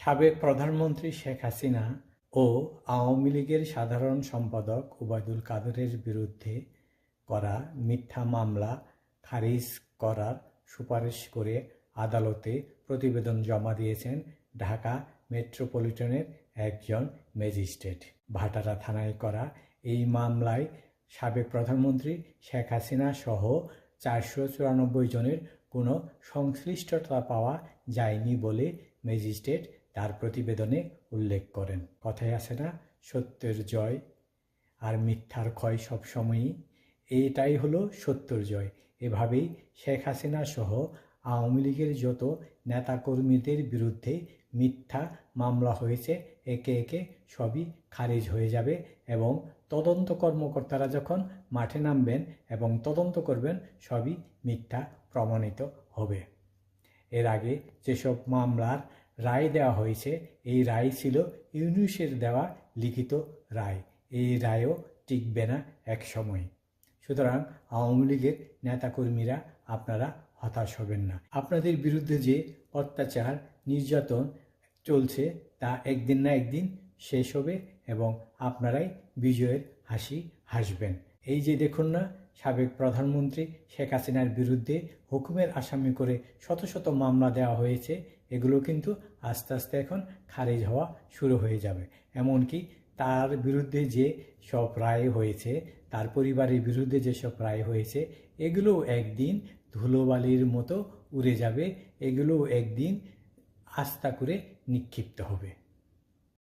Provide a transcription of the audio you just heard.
সাবেক প্রধানমন্ত্রী শেখ হাসিনা ও আওয়ামী লীগের সাধারণ সম্পাদক ওবায়দুল কাদেরের বিরুদ্ধে করা মিথ্যা মামলা খারিজ করার সুপারিশ করে আদালতে প্রতিবেদন জমা দিয়েছেন ঢাকা মেট্রোপলিটনের একজন ম্যাজিস্ট্রেট। ভাটারা থানায় করা এই মামলায় সাবেক প্রধানমন্ত্রী শেখ হাসিনা সহ 494 জনের কোনো সংশ্লিষ্টতা পাওয়া যায়নি বলে ম্যাজিস্ট্রেট তার প্রতিবেদনে উল্লেখ করেন। কথায় আছে না, সত্যের জয় আর মিথ্যার ক্ষয় সবসময়ই। এটাই হলো সত্যের জয়। এভাবেই শেখ হাসিনা সহ আওয়ামী লীগের যত নেতাকর্মীদের বিরুদ্ধে মিথ্যা মামলা হয়েছে একে একে সবই খারিজ হয়ে যাবে এবং তদন্ত কর্মকর্তারা যখন মাঠে নামবেন এবং তদন্ত করবেন সবই মিথ্যা প্রমাণিত হবে। এর আগে যেসব মামলার রায় দেওয়া হয়েছে এই রায় ছিল ইউনূসের দেওয়া লিখিত রায়। এই রায়ও টিকবে না এক সময়। সুতরাং আওয়ামী লীগের নেতাকর্মীরা আপনারা হতাশ হবেন না। আপনাদের বিরুদ্ধে যে অত্যাচার নির্যাতন চলছে তা একদিন না একদিন শেষ হবে এবং আপনারাই বিজয়ের হাসি হাসবেন। এই যে দেখুন না, সাবেক প্রধানমন্ত্রী শেখ হাসিনার বিরুদ্ধে হুকুমের আসামি করে শত শত মামলা দেওয়া হয়েছে, এগুলো কিন্তু আস্তে আস্তে এখন খারিজ হওয়া শুরু হয়ে যাবে। এমনকি তার বিরুদ্ধে যে সব রায় হয়েছে, তার পরিবারের বিরুদ্ধে যেসব রায় হয়েছে, এগুলোও একদিন ধুলোবালির মতো উড়ে যাবে, এগুলোও একদিন আস্থা করে নিক্ষিপ্ত হবে।